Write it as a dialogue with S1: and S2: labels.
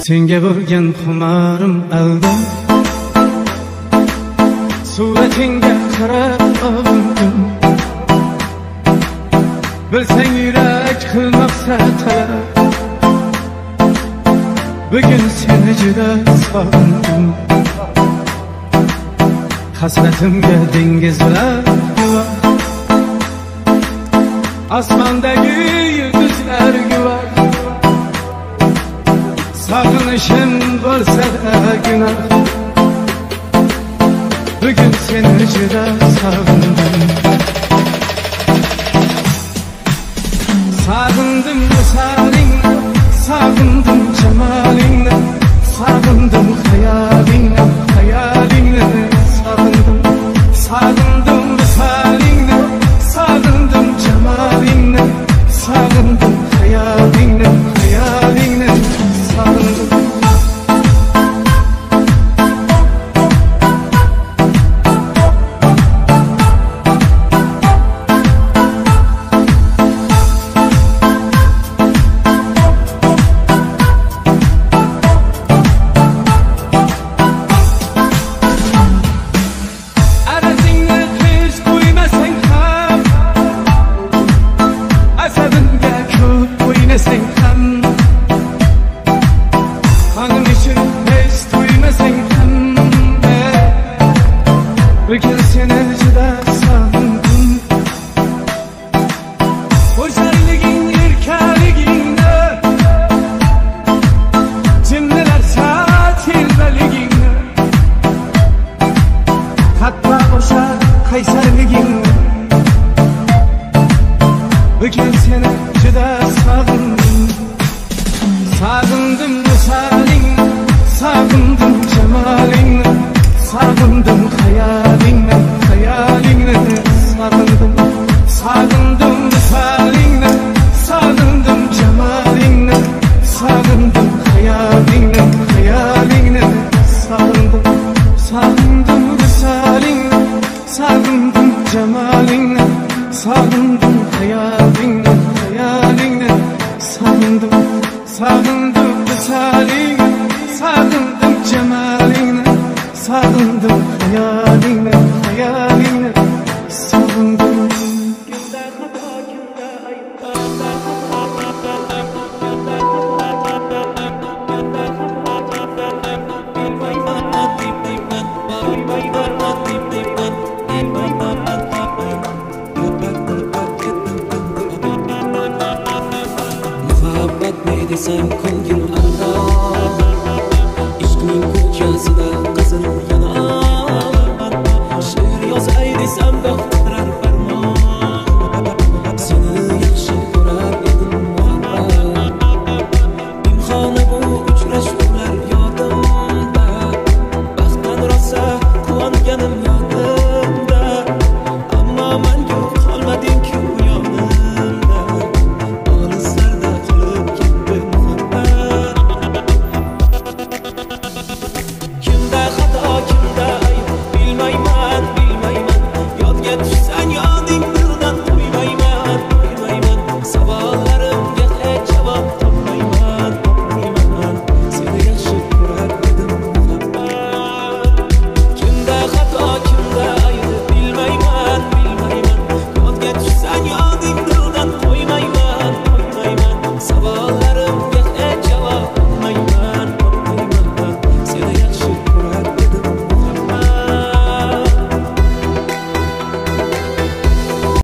S1: Senga bo'lgan xumorim alda, suratingga qarab oldum. Bilsang yurak qilmoqsa talab, bugun seni juda sog'indim. Hasratimga dengizlar guvoh, osmondagi yulduzlar guvoh. Sog'inishim bo'lsa-da gunoh, bugun seni juda sog'indim. Sog'indim visolingni, sog'indim jamolingni, sog'indim xayolingni, xayolingni sog'indim. Sog'indim visolingni, sog'indim jamolingni, sog'indim xayolingni, xayolingni sog'indim. Bugün seni juda sog'indim. Go'zalliging, erkaligingni, jinnilar satirligingni, hatto o'sha qaysarligingni, bugün seni juda sog'indim. Sog'indim visolingni, sog'indim jamolingni, sog'indim xayolingni, xayolingni sog'indim. Sog'indim visolingni, sog'indim jamolingni, sog'indim xayolingni, xayolingni sog'indim. Sog'indim visolingni, sog'indim jamolingni, sog'indim xayolingni, xayolingni sog'indim. Sog'indim visolingni, sog'indim jamolingni, sog'indim xayolingni, xayolingni sog'indim.
S2: Muhabbat ne desem ko'ngil andoq, ishqning ko'chasida qizil yanar. She'r yozay desam da